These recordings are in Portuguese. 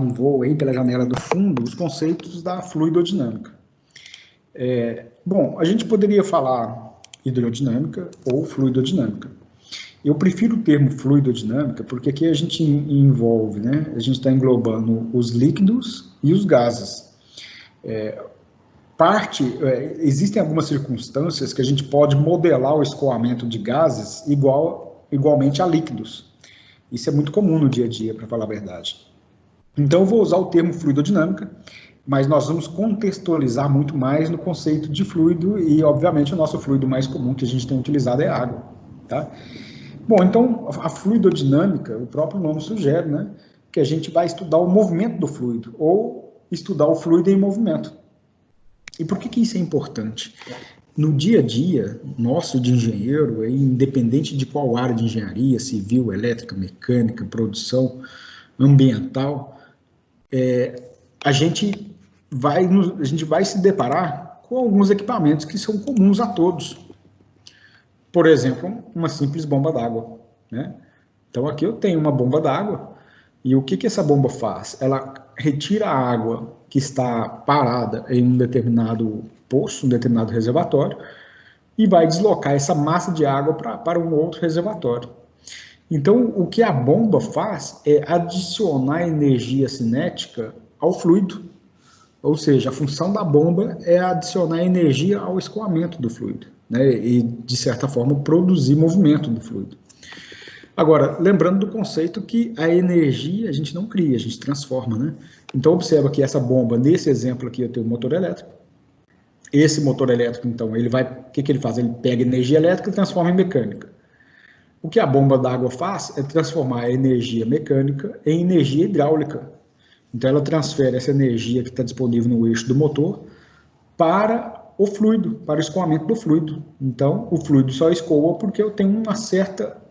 um voo aí pela janela do fundo os conceitos da fluidodinâmica. Bom, a gente poderia falar hidrodinâmica ou fluidodinâmica. Eu prefiro o termo fluidodinâmica porque aqui a gente envolve, né? A gente está englobando os líquidos e os gases. Existem algumas circunstâncias que a gente pode modelar o escoamento de gases igualmente a líquidos. Isso é muito comum no dia a dia, para falar a verdade. Então, eu vou usar o termo fluidodinâmica, mas nós vamos contextualizar muito mais no conceito de fluido e, obviamente, o nosso fluido mais comum que a gente tem utilizado é a água. Tá? Bom, então, a fluidodinâmica, o próprio nome sugere, né, que a gente vai estudar o movimento do fluido, ou estudar o fluido em movimento. E por que isso é importante? No dia a dia nosso de engenheiro, independente de qual área de engenharia, civil, elétrica, mecânica, produção, ambiental, a gente vai se deparar com alguns equipamentos que são comuns a todos. Por exemplo, uma simples bomba d'água, né? Então aqui eu tenho uma bomba d'água e o que essa bomba faz? Ela retira a água que está parada em um determinado poço, um determinado reservatório, e vai deslocar essa massa de água para um outro reservatório. Então, o que a bomba faz é adicionar energia cinética ao fluido, ou seja, a função da bomba é adicionar energia ao escoamento do fluido, né, e, de certa forma, produzir movimento do fluido. Agora, lembrando do conceito que a energia a gente não cria, a gente transforma, né? Então, observa que essa bomba, nesse exemplo aqui, eu tenho um motor elétrico. Esse motor elétrico, então, o que ele faz? Ele pega energia elétrica e transforma em mecânica. O que a bomba d'água faz é transformar a energia mecânica em energia hidráulica. Então, ela transfere essa energia que está disponível no eixo do motor para o fluido, para o escoamento do fluido. Então, o fluido só escoa porque eu tenho uma certa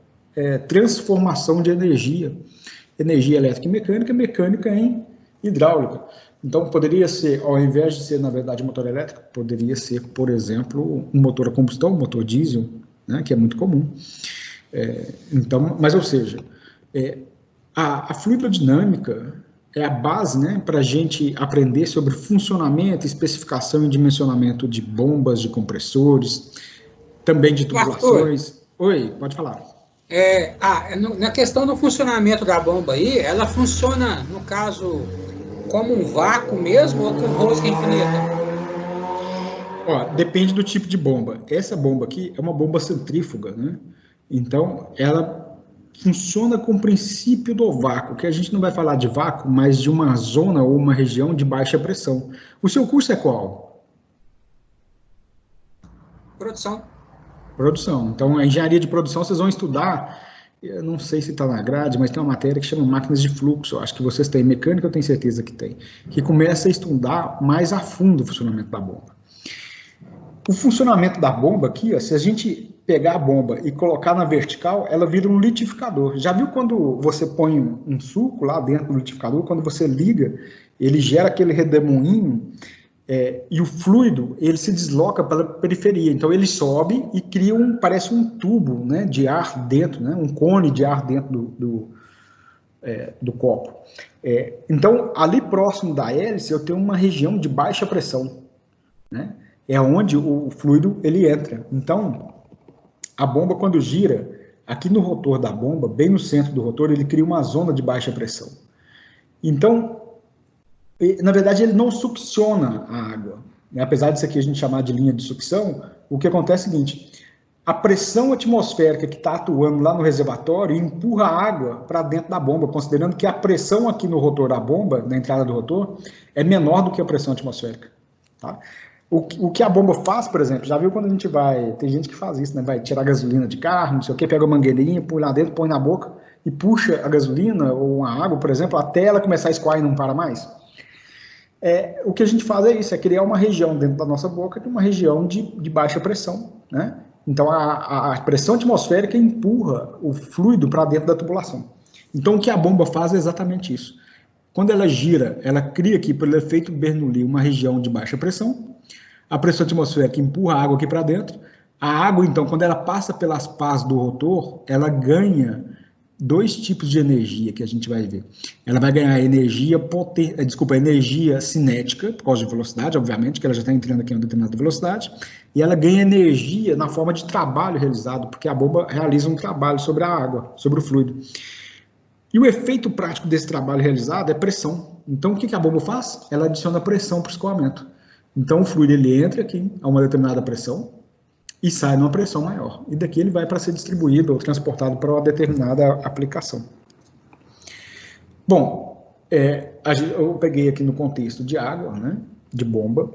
transformação de energia elétrica e mecânica, mecânica em hidráulica. Então, poderia ser, ao invés de ser, na verdade, motor elétrico, poderia ser, por exemplo, um motor a combustão, um motor diesel, né, que é muito comum. Então, mas, ou seja, a fluidodinâmica é a base, né, para a gente aprender sobre funcionamento, especificação e dimensionamento de bombas, de compressores, também de tubulações. Oi, pode falar. Na questão do funcionamento da bomba aí, ela funciona, no caso, como um vácuo mesmo ou com rosca infinita? Depende do tipo de bomba. Essa bomba aqui é uma bomba centrífuga, né? Então, ela funciona com o princípio do vácuo, que a gente não vai falar de vácuo, mas de uma zona ou uma região de baixa pressão. O seu curso é qual? Produção. Produção. Então, a engenharia de produção, vocês vão estudar, eu não sei se está na grade, mas tem uma matéria que chama máquinas de fluxo, acho que vocês têm, mecânica eu tenho certeza que tem, que começa a estudar mais a fundo o funcionamento da bomba. O funcionamento da bomba aqui, se a gente pegar a bomba e colocar na vertical, ela vira um litificador. Já viu quando você põe um suco lá dentro do litificador, quando você liga, ele gera aquele redemoinho, e o fluido, ele se desloca pela periferia, então ele sobe e cria parece um tubo, né, de ar dentro, né, um cone de ar dentro do copo. Então, ali próximo da hélice, eu tenho uma região de baixa pressão, né, é onde o fluido ele entra. Então, a bomba, quando gira, aqui no rotor da bomba, bem no centro do rotor, ele cria uma zona de baixa pressão. Então, na verdade, ele não succiona a água. Apesar disso aqui a gente chamar de linha de sucção, o que acontece é o seguinte, a pressão atmosférica que está atuando lá no reservatório empurra a água para dentro da bomba, considerando que a pressão aqui no rotor da bomba, na entrada do rotor, é menor do que a pressão atmosférica. Tá? O que a bomba faz, por exemplo, já viu quando a gente tem gente que faz isso, né? Vai tirar gasolina de carro, não sei o que, pega a mangueirinha, põe lá dentro, põe na boca e puxa a gasolina ou a água, por exemplo, até ela começar a escoar e não para mais. O que a gente faz é isso, é criar uma região dentro da nossa boca, que é uma região de baixa pressão, né? Então, a pressão atmosférica empurra o fluido para dentro da tubulação. Então, o que a bomba faz é exatamente isso. Quando ela gira, ela cria aqui, pelo efeito Bernoulli, uma região de baixa pressão, a pressão atmosférica empurra a água aqui para dentro, a água, então, quando ela passa pelas pás do rotor, ela ganha dois tipos de energia que a gente vai ver. Ela vai ganhar energia cinética, por causa de velocidade, obviamente, que ela já está entrando aqui em uma determinada velocidade, e ela ganha energia na forma de trabalho realizado, porque a bomba realiza um trabalho sobre a água, sobre o fluido. E o efeito prático desse trabalho realizado é pressão. Então, o que a bomba faz? Ela adiciona pressão para o escoamento. Então, o fluido ele entra aqui a uma determinada pressão e sai numa pressão maior. E daqui ele vai para ser distribuído ou transportado para uma determinada aplicação. Bom, eu peguei aqui no contexto de água, né, de bomba,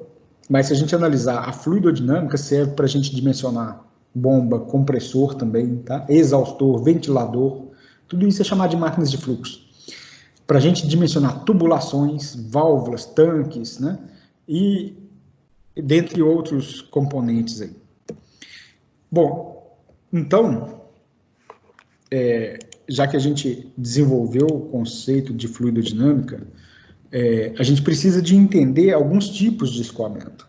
mas se a gente analisar a fluidodinâmica, serve para a gente dimensionar bomba, compressor também, tá? Exaustor, ventilador, tudo isso é chamado de máquinas de fluxo. Para a gente dimensionar tubulações, válvulas, tanques, né? E dentre outros componentes aí. Bom, então, já que a gente desenvolveu o conceito de fluidodinâmica, a gente precisa de entender alguns tipos de escoamento.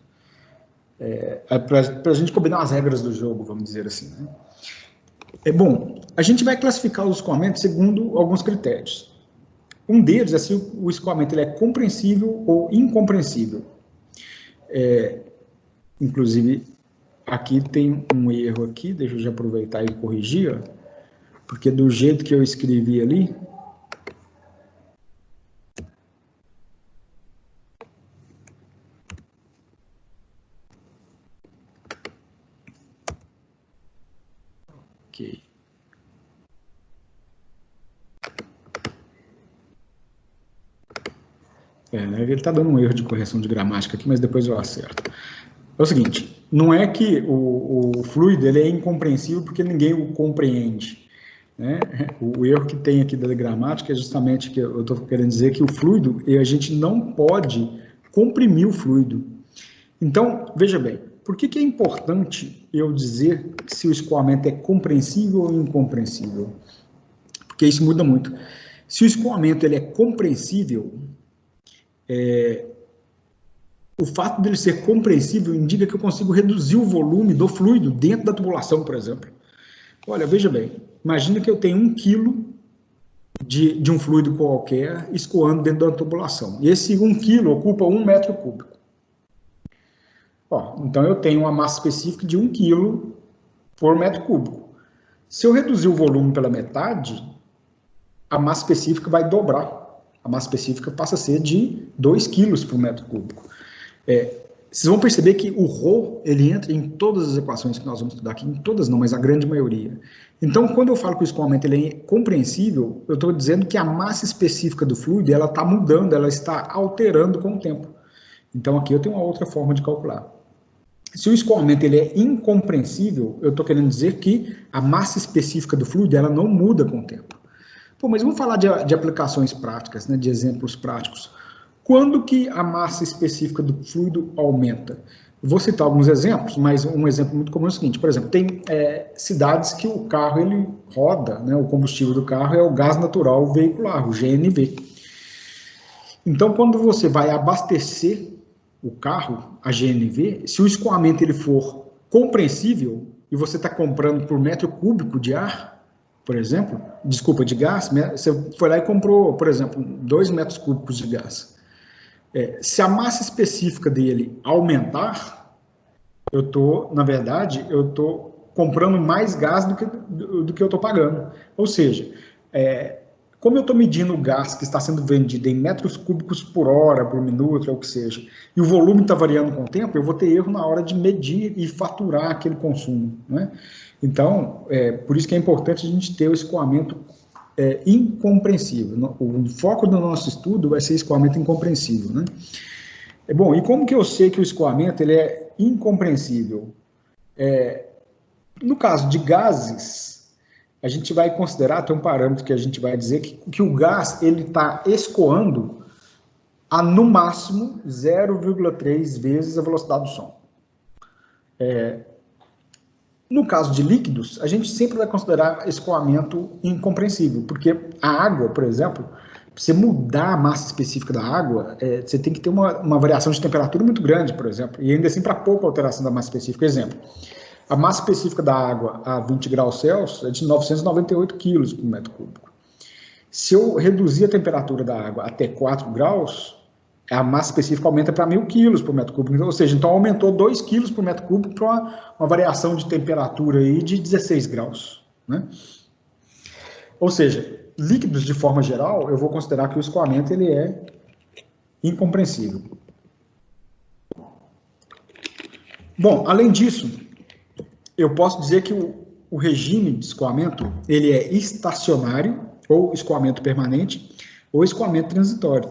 Para a gente combinar as regras do jogo, vamos dizer assim, né? Bom, a gente vai classificar os escoamentos segundo alguns critérios. Um deles é se o escoamento ele é compreensível ou incompreensível. Inclusive, aqui tem um erro aqui, deixa eu já aproveitar e corrigir, ó, porque do jeito que eu escrevi ali, ok. Ele está dando um erro de correção de gramática aqui, mas depois eu acerto. É o seguinte, não é que o fluido ele é incompreensível porque ninguém o compreende, né? O erro que tem aqui da gramática é justamente que eu estou querendo dizer que o fluido, a gente não pode comprimir o fluido. Então, veja bem, por que é importante eu dizer se o escoamento é compreensível ou incompreensível? Porque isso muda muito. Se o escoamento ele é compreensível, o fato dele ser compreensível indica que eu consigo reduzir o volume do fluido dentro da tubulação, por exemplo. Olha, veja bem, imagina que eu tenho 1 quilo de um fluido qualquer escoando dentro da tubulação. E esse 1 quilo ocupa 1 metro cúbico. Então eu tenho uma massa específica de 1 quilo por metro cúbico. Se eu reduzir o volume pela metade, a massa específica vai dobrar. A massa específica passa a ser de 2 quilos por metro cúbico. Vocês vão perceber que o ρ, ele entra em todas as equações que nós vamos estudar aqui, em todas não, mas a grande maioria. Então, quando eu falo que o escoamento ele é compreensível, eu estou dizendo que a massa específica do fluido, ela está mudando, ela está alterando com o tempo. Então, aqui eu tenho uma outra forma de calcular. Se o escoamento ele é incompreensível, eu estou querendo dizer que a massa específica do fluido, ela não muda com o tempo. Pô, mas vamos falar de aplicações práticas, né, de exemplos práticos. Quando que a massa específica do fluido aumenta? Vou citar alguns exemplos, mas um exemplo muito comum é o seguinte, por exemplo, tem cidades que o carro ele roda, né, o combustível do carro é o gás natural veicular, o GNV. Então, quando você vai abastecer o carro, a GNV, se o escoamento ele for compreensível e você está comprando por metro cúbico de ar, por exemplo, desculpa, de gás, você foi lá e comprou, por exemplo, 2 metros cúbicos de gás. Se a massa específica dele aumentar, na verdade, eu estou comprando mais gás do que eu estou pagando. Ou seja, como eu estou medindo o gás que está sendo vendido em metros cúbicos por hora, por minuto, ou o que seja, e o volume está variando com o tempo, eu vou ter erro na hora de medir e faturar aquele consumo, né? Então, por isso que é importante a gente ter o escoamento incompreensível. O foco do nosso estudo vai ser escoamento incompreensível, né? Bom, e como que eu sei que o escoamento ele é incompreensível? No caso de gases, a gente vai considerar, tem um parâmetro que a gente vai dizer que o gás ele está escoando a, no máximo, 0,3 vezes a velocidade do som. No caso de líquidos, a gente sempre vai considerar escoamento incompreensível, porque a água, por exemplo, para você mudar a massa específica da água, você tem que ter uma variação de temperatura muito grande, por exemplo, e ainda assim para pouca alteração da massa específica. Exemplo, A massa específica da água a 20 graus Celsius é de 998 quilos por metro cúbico. Se eu reduzir a temperatura da água até 4 graus, a massa específica aumenta para 1.000 quilos por metro cúbico. Ou seja, então aumentou 2 quilos por metro cúbico para uma variação de temperatura aí de 16 graus. Né? Ou seja, líquidos de forma geral, eu vou considerar que o escoamento ele é incompreensível. Bom, além disso, eu posso dizer que o regime de escoamento ele é estacionário, ou escoamento permanente, ou escoamento transitório.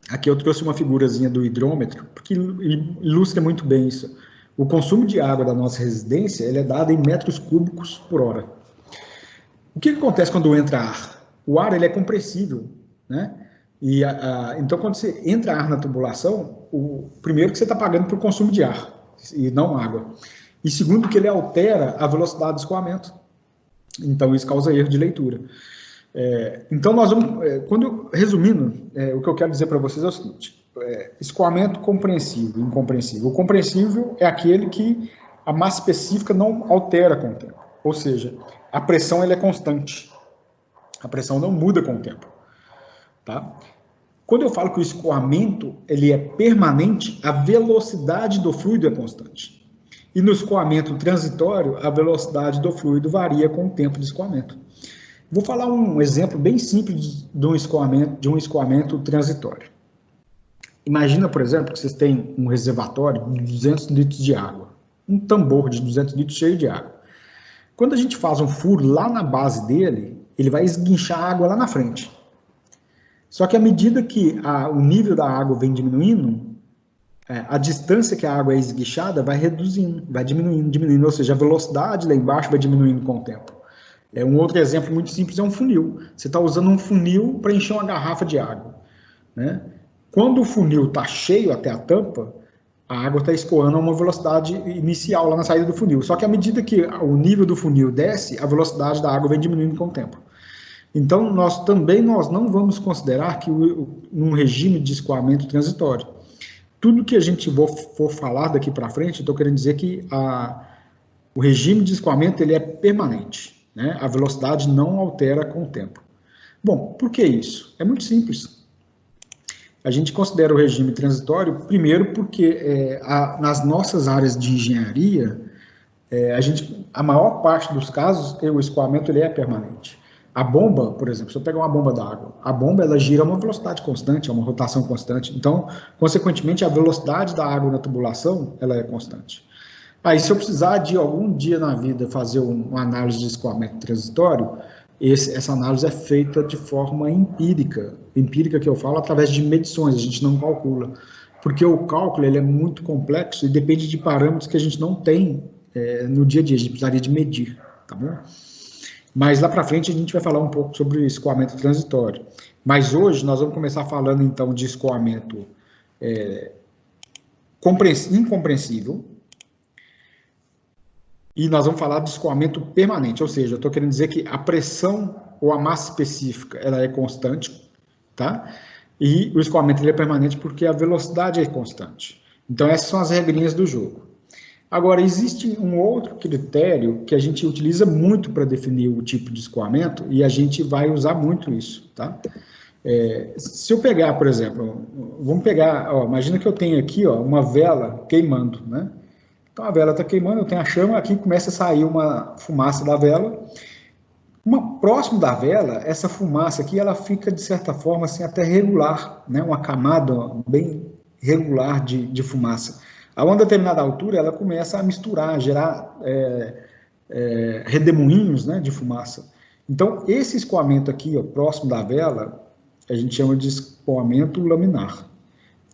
Aqui eu trouxe uma figurazinha do hidrômetro, porque ilustra muito bem isso. O consumo de água da nossa residência ele é dado em metros cúbicos por hora. O que acontece quando entra ar? O ar ele é compressível, né? E, então, quando você entra ar na tubulação, primeiro que você está pagando por consumo de ar, e não água. E segundo que ele altera a velocidade do escoamento. Então, isso causa erro de leitura. Então, nós vamos, resumindo, o que eu quero dizer para vocês é o seguinte, escoamento compreensível, incompreensível. O compreensível é aquele que a massa específica não altera com o tempo, ou seja, a pressão ela é constante, a pressão não muda com o tempo. Tá? Quando eu falo que o escoamento ele é permanente, a velocidade do fluido é constante. E no escoamento transitório, a velocidade do fluido varia com o tempo de escoamento. Vou falar um exemplo bem simples de um escoamento transitório. Imagina, por exemplo, que vocês têm um reservatório de 200 litros de água, um tambor de 200 litros cheio de água. Quando a gente faz um furo lá na base dele, ele vai esguinchar a água lá na frente. Só que à medida que o nível da água vem diminuindo, a distância que a água é esguichada vai reduzindo, vai diminuindo, ou seja, a velocidade lá embaixo vai diminuindo com o tempo. Um outro exemplo muito simples é um funil. Você está usando um funil para encher uma garrafa de água. Né? Quando o funil está cheio até a tampa, a água está escoando a uma velocidade inicial lá na saída do funil. Só que à medida que o nível do funil desce, a velocidade da água vem diminuindo com o tempo. Então, nós não vamos considerar que num regime de escoamento transitório. Tudo que a gente for falar daqui para frente, eu estou querendo dizer que o regime de escoamento ele é permanente. Né? A velocidade não altera com o tempo. Bom, por que isso? É muito simples. A gente considera o regime transitório, primeiro porque nas nossas áreas de engenharia, a maior parte dos casos, o escoamento ele é permanente. A bomba, por exemplo, se eu pegar uma bomba d'água, a bomba ela gira a uma velocidade constante, a uma rotação constante. Então, consequentemente, a velocidade da água na tubulação ela é constante. Aí, se eu precisar de algum dia na vida fazer uma análise de escoamento transitório, essa análise é feita de forma empírica. Empírica que eu falo através de medições, a gente não calcula. Porque o cálculo ele é muito complexo e depende de parâmetros que a gente não tem no dia a dia, a gente precisaria de medir, tá bom? Mas lá para frente a gente vai falar um pouco sobre escoamento transitório. Mas hoje nós vamos começar falando então de escoamento incompreensível, e nós vamos falar de escoamento permanente, ou seja, eu estou querendo dizer que a pressão ou a massa específica ela é constante, tá? E o escoamento ele é permanente porque a velocidade é constante. Então essas são as regrinhas do jogo. Agora, existe um outro critério que a gente utiliza muito para definir o tipo de escoamento e a gente vai usar muito isso, tá? Se eu pegar, por exemplo, vamos pegar, imagina que eu tenho aqui uma vela queimando, né? Então a vela está queimando, eu tenho a chama, aqui começa a sair uma fumaça da vela. Próximo da vela, essa fumaça aqui, ela fica de certa forma assim até regular, né? Uma camada bem regular de fumaça. A uma determinada altura, ela começa a misturar, a gerar redemoinhos, né, de fumaça. Então, esse escoamento aqui, próximo da vela, a gente chama de escoamento laminar.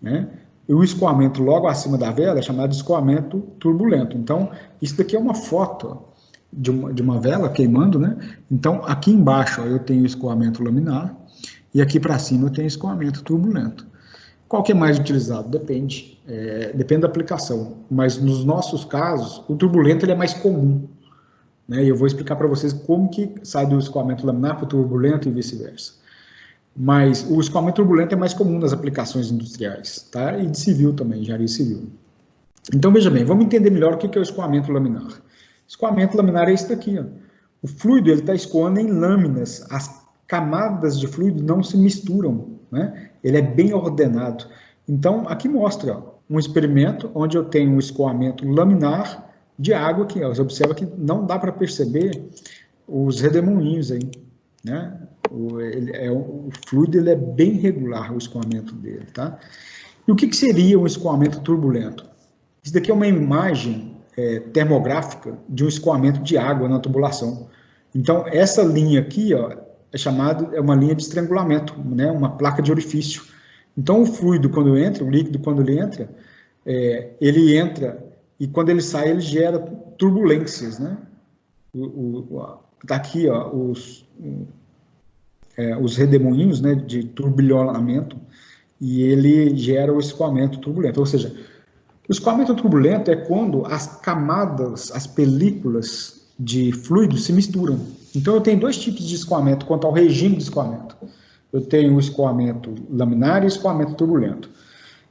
Né? E o escoamento logo acima da vela é chamado de escoamento turbulento. Então, isso daqui é uma foto de uma vela queimando, né? Então, aqui embaixo eu tenho escoamento laminar e aqui para cima eu tenho escoamento turbulento. Qual que é mais utilizado? Depende. Depende da aplicação. Mas nos nossos casos, o turbulento ele é mais comum. Né? E eu vou explicar para vocês como que sai do escoamento laminar para o turbulento e vice-versa. Mas o escoamento turbulento é mais comum nas aplicações industriais, tá? E de civil também, engenharia civil. Então, veja bem, vamos entender melhor o que é o escoamento laminar. Escoamento laminar é isso daqui, ó. O fluido está escoando em lâminas, as camadas de fluido não se misturam, né? Ele é bem ordenado. Então, aqui mostra, ó, um experimento onde eu tenho um escoamento laminar de água aqui, ó. Você observa que não dá para perceber os redemoinhos aí, né? O fluido ele é bem regular, o escoamento dele, tá? E o que seria um escoamento turbulento? Isso daqui é uma imagem termográfica de um escoamento de água na tubulação. Então, essa linha aqui, ó, é uma linha de estrangulamento, né? Uma placa de orifício. Então, o fluido, quando entra, o líquido, quando ele entra e quando ele sai, ele gera turbulências, né? Tá aqui, ó, os redemoinhos, né, de turbilhonamento, e ele gera o escoamento turbulento. Ou seja, o escoamento turbulento é quando as camadas, as películas de fluido se misturam. Então, eu tenho dois tipos de escoamento quanto ao regime de escoamento. Eu tenho o escoamento laminar e o escoamento turbulento.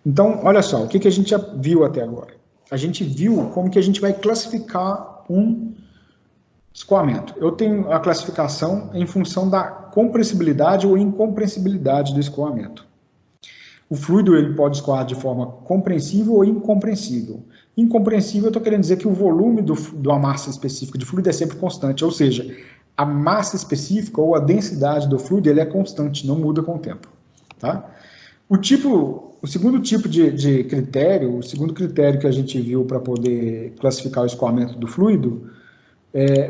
Então, olha só, o que a gente já viu até agora? A gente viu como que a gente vai classificar um escoamento. Eu tenho a classificação em função da compressibilidade ou incompressibilidade do escoamento. O fluido ele pode escoar de forma comprensível ou incomprensível. Incomprensível, eu estou querendo dizer que o volume de uma massa específica de fluido é sempre constante, ou seja, a massa específica ou a densidade do fluido ele é constante, não muda com o tempo. Tá? O segundo tipo de critério, o segundo critério que a gente viu para poder classificar o escoamento do fluido,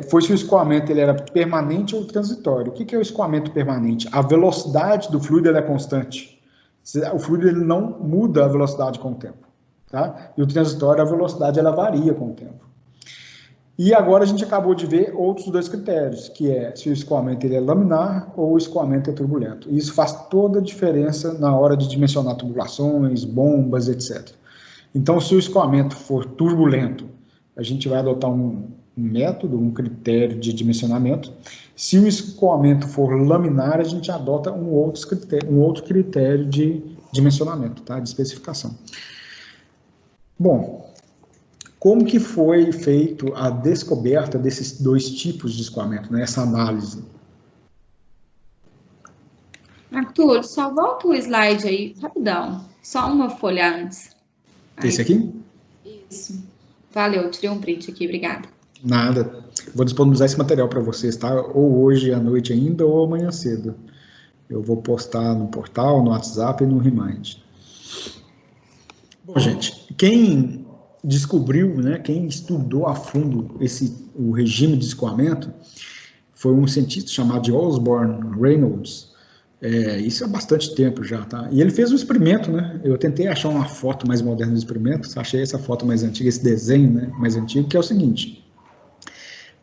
foi se o escoamento ele era permanente ou transitório. O que é o escoamento permanente? A velocidade do fluido ela é constante. O fluido ele não muda a velocidade com o tempo. Tá? E o transitório, a velocidade ela varia com o tempo. E agora a gente acabou de ver outros dois critérios, que é se o escoamento ele é laminar ou o escoamento é turbulento. E isso faz toda a diferença na hora de dimensionar tubulações, bombas, etc. Então, se o escoamento for turbulento, a gente vai adotar um método, um critério de dimensionamento. Se o escoamento for laminar, a gente adota um outro critério de dimensionamento, tá? De especificação. Bom, como que foi feito a descoberta desses dois tipos de escoamento, né? Essa análise? Arthur, só volta o slide aí, rapidão. Só uma folha antes. Esse aqui? Isso. Valeu, tirei um print aqui, obrigada. Nada. Vou disponibilizar esse material para vocês, tá? Ou hoje à noite ainda, ou amanhã cedo. Eu vou postar no portal, no WhatsApp e no Remind. Bom, gente, quem descobriu, né, quem estudou a fundo o regime de escoamento foi um cientista chamado Osborne Reynolds. Isso há bastante tempo já, tá? E ele fez um experimento, né? Eu tentei achar uma foto mais moderna do experimento, achei essa foto mais antiga, esse desenho, né, mais antigo, que é o seguinte.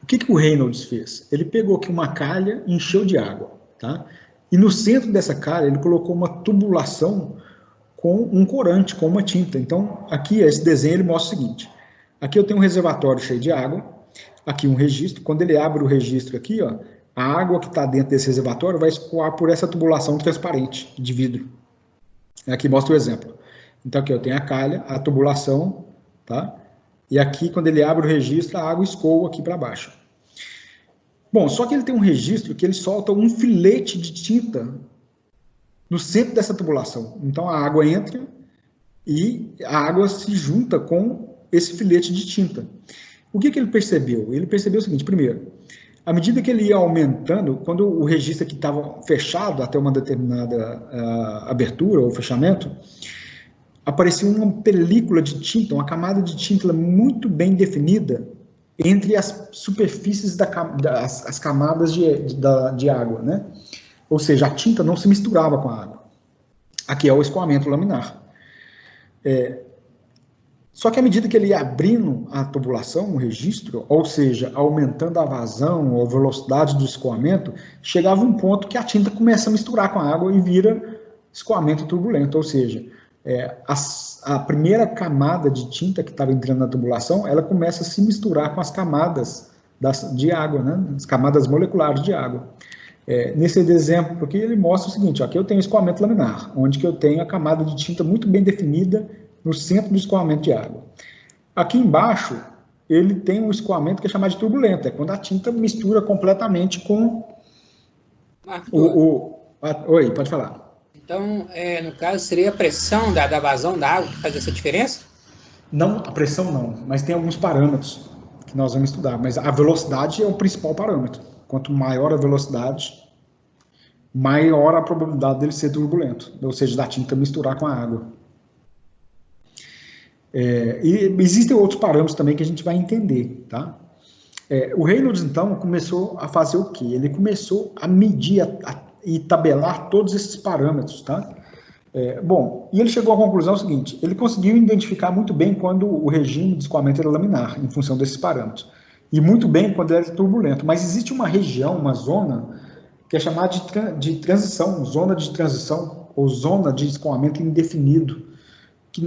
O que o Reynolds fez? Ele pegou aqui uma calha e encheu de água, tá? E no centro dessa calha ele colocou uma tubulação com um corante, com uma tinta. Então, aqui, esse desenho, ele mostra o seguinte. Aqui eu tenho um reservatório cheio de água, aqui um registro. Quando ele abre o registro aqui, ó, a água que está dentro desse reservatório vai escoar por essa tubulação transparente de vidro. Aqui mostra o exemplo. Então, aqui eu tenho a calha, a tubulação, tá? E aqui, quando ele abre o registro, a água escoa aqui para baixo. Bom, só que ele tem um registro que ele solta um filete de tinta no centro dessa tubulação. Então, a água entra e a água se junta com esse filete de tinta. O que ele percebeu? Ele percebeu o seguinte, primeiro, à medida que ele ia aumentando, quando o registro aqui estava fechado até uma determinada abertura ou fechamento, aparecia uma película de tinta, uma camada de tinta muito bem definida entre as superfícies as camadas de água, né? Ou seja, a tinta não se misturava com a água. Aqui é o escoamento laminar. Só que à medida que ele ia abrindo a tubulação, o registro, ou seja, aumentando a vazão ou a velocidade do escoamento, chegava um ponto que a tinta começa a misturar com a água e vira escoamento turbulento, ou seja, a primeira camada de tinta que estava entrando na tubulação, ela começa a se misturar com as camadas de água, né? As camadas moleculares de água. Nesse exemplo aqui, ele mostra o seguinte, ó, aqui eu tenho escoamento laminar, onde que eu tenho a camada de tinta muito bem definida no centro do escoamento de água. Aqui embaixo, ele tem um escoamento que é chamado de turbulento, é quando a tinta mistura completamente com Oi, pode falar. Então, no caso, seria a pressão da vazão da água que faz essa diferença? Não, a pressão não, mas tem alguns parâmetros que nós vamos estudar, mas a velocidade é o principal parâmetro. Quanto maior a velocidade, maior a probabilidade dele ser turbulento, ou seja, da tinta misturar com a água. E existem outros parâmetros também que a gente vai entender, tá? O Reynolds, então, começou a fazer o quê? Ele começou a medir e tabelar todos esses parâmetros, tá? E ele chegou à conclusão seguinte: ele conseguiu identificar muito bem quando o regime de escoamento era laminar, em função desses parâmetros, e muito bem quando ele era turbulento, mas existe uma região, uma zona, que é chamada de transição, zona de transição, ou zona de escoamento indefinido, que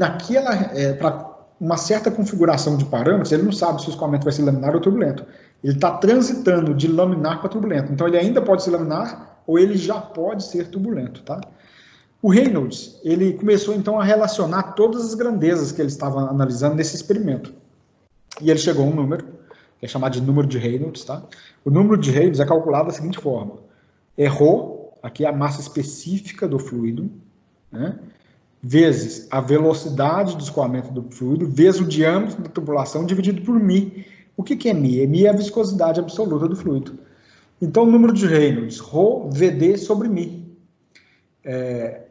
para uma certa configuração de parâmetros, ele não sabe se o escoamento vai ser laminar ou turbulento. Ele está transitando de laminar para turbulento, então ele ainda pode ser laminar, ou ele já pode ser turbulento, tá? O Reynolds, ele começou então a relacionar todas as grandezas que ele estava analisando nesse experimento. E ele chegou a um número, que é chamado de número de Reynolds, tá? O número de Reynolds é calculado da seguinte forma: ρ, aqui é a massa específica do fluido, né, vezes a velocidade do escoamento do fluido, vezes o diâmetro da tubulação dividido por μ. O que é μ? μ é a viscosidade absoluta do fluido. Então, o número de Reynolds, ρ, VD sobre μ.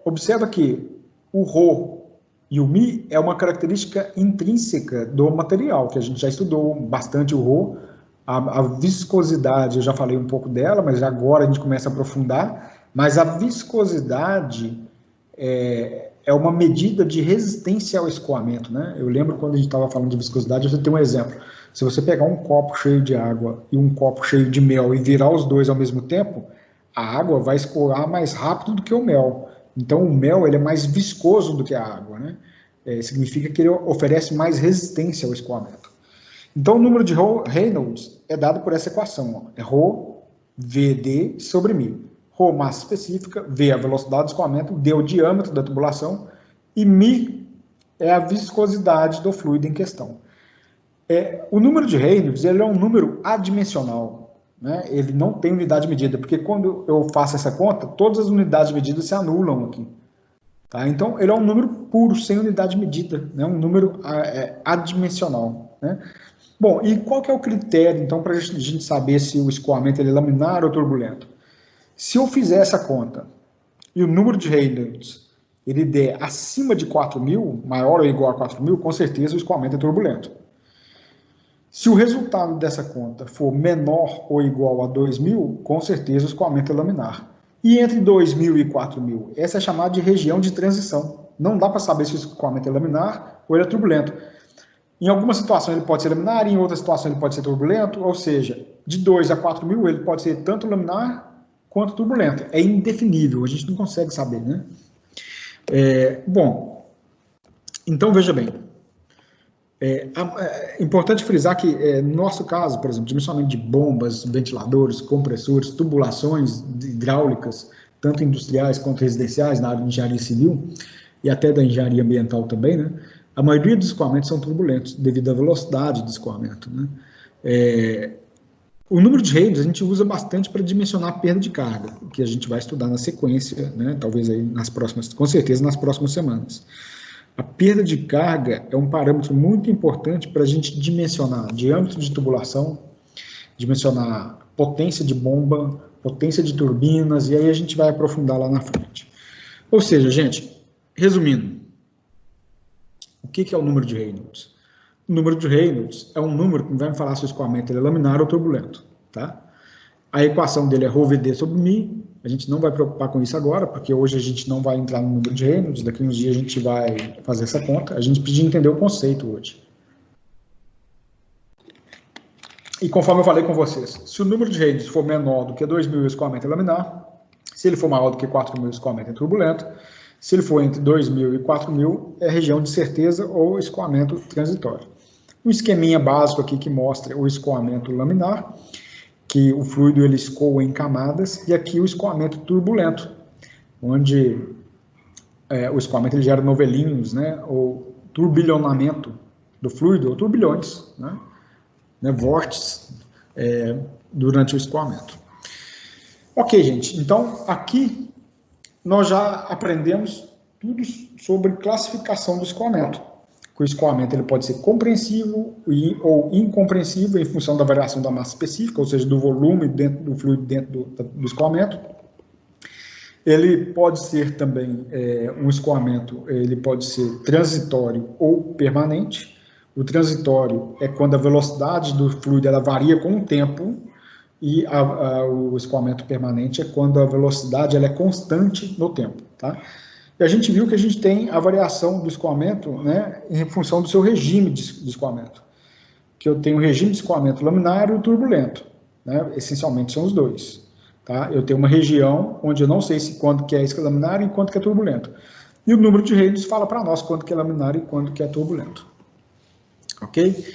Observa que o ρ e o μ é uma característica intrínseca do material, que a gente já estudou bastante o ρ. A viscosidade, eu já falei um pouco dela, mas agora a gente começa a aprofundar. Mas a viscosidade é uma medida de resistência ao escoamento, né? Eu lembro quando a gente estava falando de viscosidade, você tem um exemplo. Se você pegar um copo cheio de água e um copo cheio de mel e virar os dois ao mesmo tempo, a água vai escoar mais rápido do que o mel. Então, o mel ele é mais viscoso do que a água, né? Significa que ele oferece mais resistência ao escoamento. Então, o número de Reynolds é dado por essa equação. É ρ, VD sobre μ. ρ, massa específica, V, a velocidade do escoamento, D, o diâmetro da tubulação, e μ é a viscosidade do fluido em questão. O número de Reynolds ele é um número adimensional, né? Ele não tem unidade medida, porque quando eu faço essa conta, todas as unidades medidas se anulam aqui. Tá? Então, ele é um número puro, sem unidade medida, né? Um número adimensional, né? Bom, e qual que é o critério, então, para a gente saber se o escoamento ele é laminar ou turbulento? Se eu fizer essa conta e o número de Reynolds ele der acima de 4.000, maior ou igual a 4.000, com certeza o escoamento é turbulento. Se o resultado dessa conta for menor ou igual a 2.000, com certeza o escoamento é laminar. E entre 2.000 e 4.000, essa é chamada de região de transição. Não dá para saber se o escoamento é laminar ou ele é turbulento. Em algumas situações ele pode ser laminar, em outras situações ele pode ser turbulento, ou seja, de 2 a 4.000 ele pode ser tanto laminar quanto turbulento. É indefinível, a gente não consegue saber, né? Bom, então veja bem. É importante frisar que, no nosso caso, por exemplo, dimensionamento de bombas, ventiladores, compressores, tubulações hidráulicas, tanto industriais quanto residenciais, na área de engenharia civil, e até da engenharia ambiental também, né? A maioria dos escoamentos são turbulentos, devido à velocidade do escoamento, né? O número de Reynolds a gente usa bastante para dimensionar a perda de carga, que a gente vai estudar na sequência, né? Talvez aí com certeza nas próximas semanas. A perda de carga é um parâmetro muito importante para a gente dimensionar diâmetro de tubulação, dimensionar potência de bomba, potência de turbinas, e aí a gente vai aprofundar lá na frente. Ou seja, gente, resumindo, o que é o número de Reynolds? O número de Reynolds é um número que vai me falar se o escoamento é laminar ou turbulento, tá? A equação dele é ρVD sobre μ. A gente não vai preocupar com isso agora, porque hoje a gente não vai entrar no número de Reynolds, daqui uns dias a gente vai fazer essa conta. A gente precisa entender o conceito hoje. E conforme eu falei com vocês, se o número de Reynolds for menor do que 2.000, o escoamento é laminar. Se ele for maior do que 4.000, o escoamento é turbulento. Se ele for entre 2.000 e 4.000, é região de certeza ou escoamento transitório. Um esqueminha básico aqui que mostra o escoamento laminar, que o fluido ele escoa em camadas, e aqui o escoamento turbulento, onde o escoamento ele gera novelinhos, né, ou turbilhonamento, do fluido, ou turbilhões, né, vórtices, durante o escoamento. Ok, gente, então aqui nós já aprendemos tudo sobre classificação do escoamento. O escoamento ele pode ser compreensivo ou incompreensivo em função da variação da massa específica, ou seja, do volume dentro do fluido dentro do escoamento. Ele pode ser também, um escoamento, ele pode ser transitório ou permanente. O transitório é quando a velocidade do fluido ela varia com o tempo, e o escoamento permanente é quando a velocidade ela é constante no tempo, tá? E a gente viu que a gente tem a variação do escoamento, né, em função do seu regime de escoamento. Que eu tenho o regime de escoamento laminar e o turbulento, né, essencialmente são os dois. Tá? Eu tenho uma região onde eu não sei se quando que é laminar e quando que é turbulento. E o número de redes fala para nós quando que é laminar e quando que é turbulento. Ok?